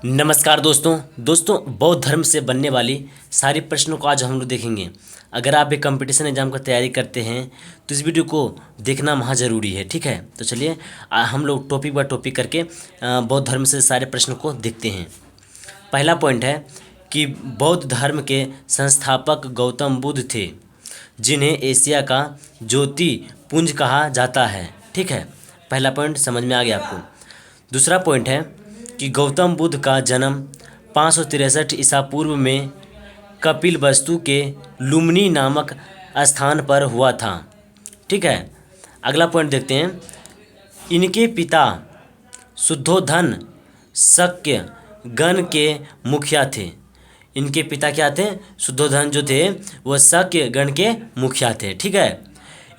नमस्कार दोस्तों बौद्ध धर्म से बनने वाली सारी प्रश्नों को आज हम लोग देखेंगे। अगर आप एक कंपटीशन एग्जाम का तैयारी करते हैं तो इस वीडियो को देखना महा ज़रूरी है। ठीक है, तो चलिए हम लोग टॉपिक बाय टॉपिक करके बौद्ध धर्म से सारे प्रश्नों को देखते हैं। पहला पॉइंट है कि बौद्ध धर्म के संस्थापक गौतम बुद्ध थे, जिन्हें एशिया का ज्योति पुंज कहा जाता है। ठीक है, पहला पॉइंट समझ में आ गया आपको। दूसरा पॉइंट है कि गौतम बुद्ध का जन्म 563 ईसा पूर्व में कपिलवस्तु के लुम्बिनी नामक स्थान पर हुआ था। ठीक है, अगला पॉइंट देखते हैं। इनके पिता शुद्धोधन शक्य गण के मुखिया थे। इनके पिता क्या थे? शुद्धोधन जो थे वह शक्य गण के मुखिया थे। ठीक है,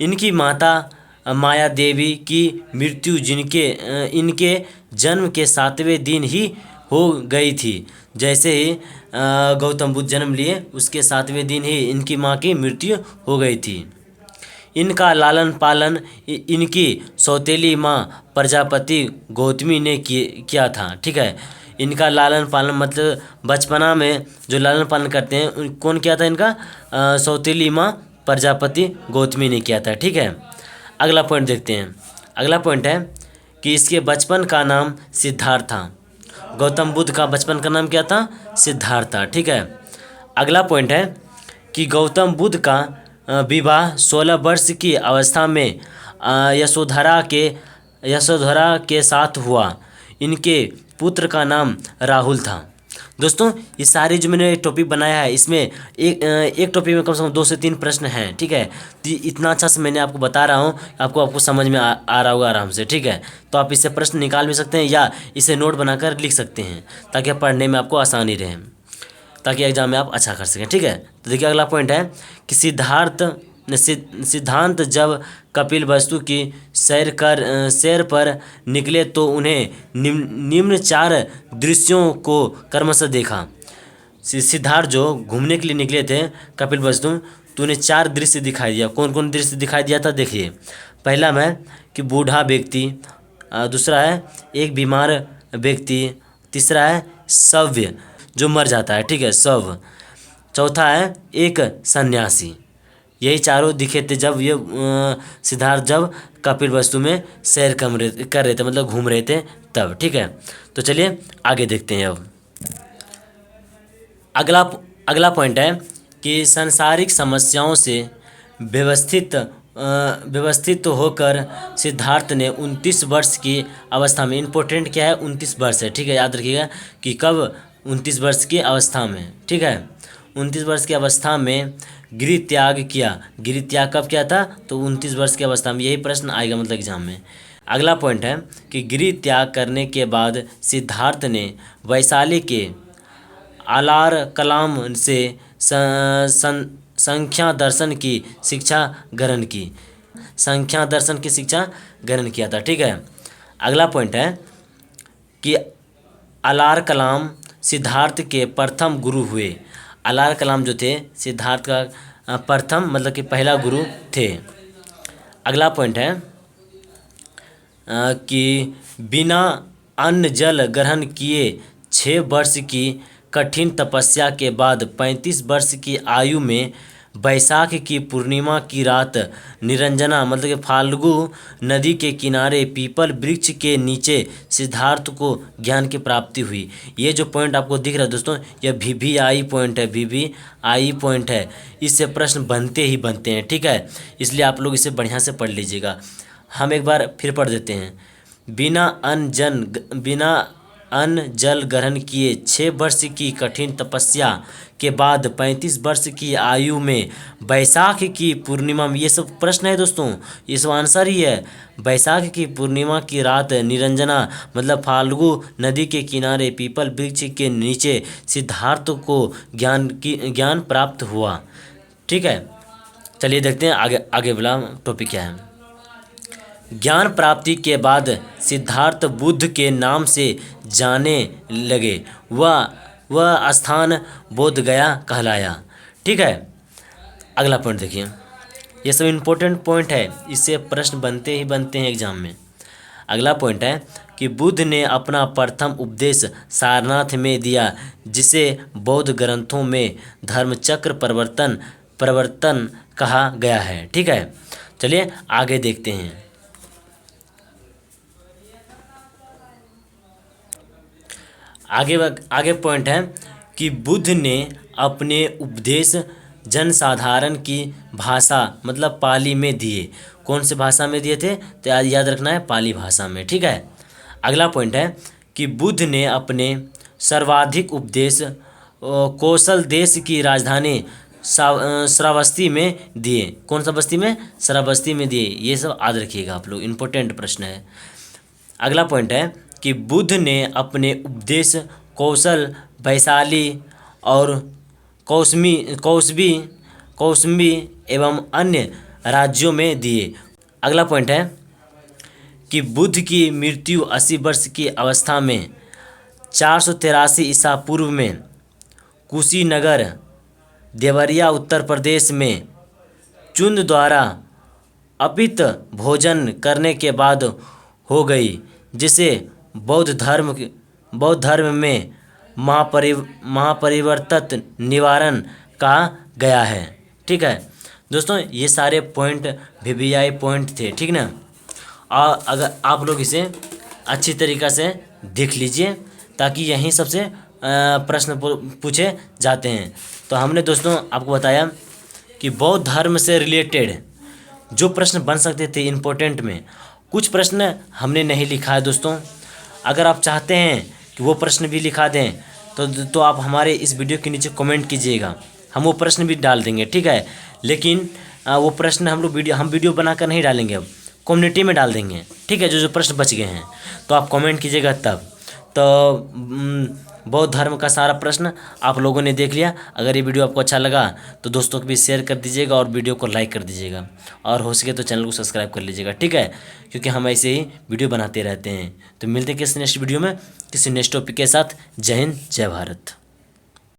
इनकी माता माया देवी की मृत्यु इनके जन्म के 7वें दिन ही हो गई थी। जैसे ही गौतम बुद्ध जन्म लिए उसके 7वें दिन ही इनकी माँ की मृत्यु हो गई थी। इनका लालन पालन इनकी सौतेली माँ प्रजापति गौतमी ने किया था। ठीक है, इनका लालन पालन मतलब बचपना में जो लालन पालन करते हैं कौन किया था? इनका सौतेली माँ प्रजापति गौतमी ने किया था। ठीक है, अगला पॉइंट देखते हैं। अगला पॉइंट है कि इसके बचपन का नाम सिद्धार्थ था। गौतम बुद्ध का बचपन का नाम क्या था? सिद्धार्थ था। ठीक है, अगला पॉइंट है कि गौतम बुद्ध का विवाह 16 वर्ष की अवस्था में यशोधरा के साथ हुआ। इनके पुत्र का नाम राहुल था। दोस्तों, ये सारे जो मैंने टॉपिक बनाया है इसमें एक टॉपिक में कम से कम 2 से 3 प्रश्न हैं। ठीक है, तो इतना अच्छा से मैंने आपको बता रहा हूँ, आपको समझ में आ रहा होगा आराम से। ठीक है, तो आप इससे प्रश्न निकाल भी सकते हैं या इसे नोट बनाकर लिख सकते हैं ताकि पढ़ने में आपको आसानी रहे, ताकि एग्जाम में आप अच्छा कर सकें। ठीक है, तो देखिए अगला पॉइंट है कि सिद्धांत जब कपिलवस्तु की सैर पर निकले तो उन्हें निम्न 4 दृश्यों को क्रमशः देखा। सिद्धार्थ जो घूमने के लिए निकले थे कपिलवस्तु, तो उन्हें 4 दृश्य दिखाई दिया। कौन कौन दृश्य दिखाई दिया था? देखिए, पहला में कि बूढ़ा व्यक्ति, दूसरा है एक बीमार व्यक्ति, तीसरा है शव जो मर जाता है। ठीक है, शव, चौथा है एक सन्यासी। यही चारों दिखे थे जब ये सिद्धार्थ जब कपिलवस्तु में सैर कर रहे थे, मतलब घूम रहे थे तब। ठीक है, तो चलिए आगे देखते हैं। अब अगला पॉइंट है कि सांसारिक समस्याओं से व्यवस्थित होकर सिद्धार्थ ने 29 वर्ष की अवस्था में, इम्पोर्टेंट क्या है? 29 वर्ष है। ठीक है, याद रखिएगा कि कब 29 वर्ष की अवस्था में। ठीक है, 29 वर्ष की अवस्था में गृह त्याग किया। गृह त्याग कब किया था? तो 29 वर्ष की अवस्था में। यही प्रश्न आएगा मतलब एग्जाम में। अगला पॉइंट है कि गृह त्याग करने के बाद सिद्धार्थ ने वैशाली के आलार कलाम से संख्या दर्शन की शिक्षा ग्रहण की। संख्या दर्शन की शिक्षा ग्रहण किया था। ठीक है, अगला पॉइंट है कि आलार कलाम सिद्धार्थ के प्रथम गुरु हुए। आलार कलाम जो थे सिद्धार्थ का प्रथम मतलब कि पहला गुरु थे। अगला पॉइंट है कि बिना अन्न जल ग्रहण किए 6 वर्ष की कठिन तपस्या के बाद 35 वर्ष की आयु में बैसाख की पूर्णिमा की रात निरंजना मतलब कि फाल्गु नदी के किनारे पीपल वृक्ष के नीचे सिद्धार्थ को ज्ञान की प्राप्ति हुई। ये जो पॉइंट आपको दिख रहा है दोस्तों, यह VVI पॉइंट है, VVI पॉइंट है। इससे प्रश्न बनते ही बनते हैं। ठीक है, इसलिए आप लोग इसे बढ़िया से पढ़ लीजिएगा। हम एक बार फिर पढ़ देते हैं। बिना अन्न जल ग्रहण किए 6 वर्ष की कठिन तपस्या के बाद 35 वर्ष की आयु में बैसाख की पूर्णिमा में, ये सब प्रश्न है दोस्तों, ये सब आंसर ही है। बैसाख की पूर्णिमा की रात निरंजना मतलब फाल्गु नदी के किनारे पीपल वृक्ष के नीचे सिद्धार्थ को ज्ञान प्राप्त हुआ। ठीक है, चलिए देखते हैं आगे वाला टॉपिक क्या है। ज्ञान प्राप्ति के बाद सिद्धार्थ बुद्ध के नाम से जाने लगे। वह स्थान बोध गया कहलाया। ठीक है, अगला पॉइंट देखिए, ये सब इम्पोर्टेंट पॉइंट है, इससे प्रश्न बनते ही बनते हैं एग्जाम में। अगला पॉइंट है कि बुद्ध ने अपना प्रथम उपदेश सारनाथ में दिया, जिसे बौद्ध ग्रंथों में धर्मचक्र प्रवर्तन कहा गया है। ठीक है, चलिए आगे देखते हैं। आगे पॉइंट है कि बुद्ध ने अपने उपदेश जनसाधारण की भाषा मतलब पाली में दिए। कौन से भाषा में दिए थे? तो याद रखना है, पाली भाषा में। ठीक है, अगला पॉइंट है कि बुद्ध ने अपने सर्वाधिक उपदेश कौशल देश की राजधानी श्रावस्ती में दिए। कौन सा बस्ती में? श्रावस्ती में दिए। ये सब याद रखिएगा आप लोग, इम्पोर्टेंट प्रश्न है। अगला पॉइंट है कि बुद्ध ने अपने उपदेश कौशल, वैशाली और कौसंबी एवं अन्य राज्यों में दिए। अगला पॉइंट है कि बुद्ध की मृत्यु 80 वर्ष की अवस्था में 483 ईसा पूर्व में कुशीनगर, देवरिया, उत्तर प्रदेश में चुंद द्वारा अपित भोजन करने के बाद हो गई, जिसे बौद्ध धर्म में महापरिवर्तित निवारण कहा गया है। ठीक है दोस्तों, ये सारे पॉइंट VVI पॉइंट थे। ठीक ना, और अगर आप लोग इसे अच्छी तरीक़ा से देख लीजिए, ताकि यहीं सबसे प्रश्न पूछे जाते हैं। तो हमने दोस्तों आपको बताया कि बौद्ध धर्म से रिलेटेड जो प्रश्न बन सकते थे इम्पोर्टेंट में, कुछ प्रश्न हमने नहीं लिखा है दोस्तों। अगर आप चाहते हैं कि वो प्रश्न भी लिखा दें तो आप हमारे इस वीडियो के नीचे कमेंट कीजिएगा, हम वो प्रश्न भी डाल देंगे। ठीक है, लेकिन वो प्रश्न हम वीडियो बनाकर नहीं डालेंगे, अब कम्युनिटी में डाल देंगे। ठीक है, जो प्रश्न बच गए हैं तो आप कमेंट कीजिएगा तब। तो बौद्ध धर्म का सारा प्रश्न आप लोगों ने देख लिया। अगर ये वीडियो आपको अच्छा लगा तो दोस्तों को भी शेयर कर दीजिएगा और वीडियो को लाइक कर दीजिएगा, और हो सके तो चैनल को सब्सक्राइब कर लीजिएगा। ठीक है, क्योंकि हम ऐसे ही वीडियो बनाते रहते हैं। तो मिलते हैं किसी नेक्स्ट वीडियो में किसी नेक्स्ट टॉपिक के साथ। जय हिंद, जय भारत।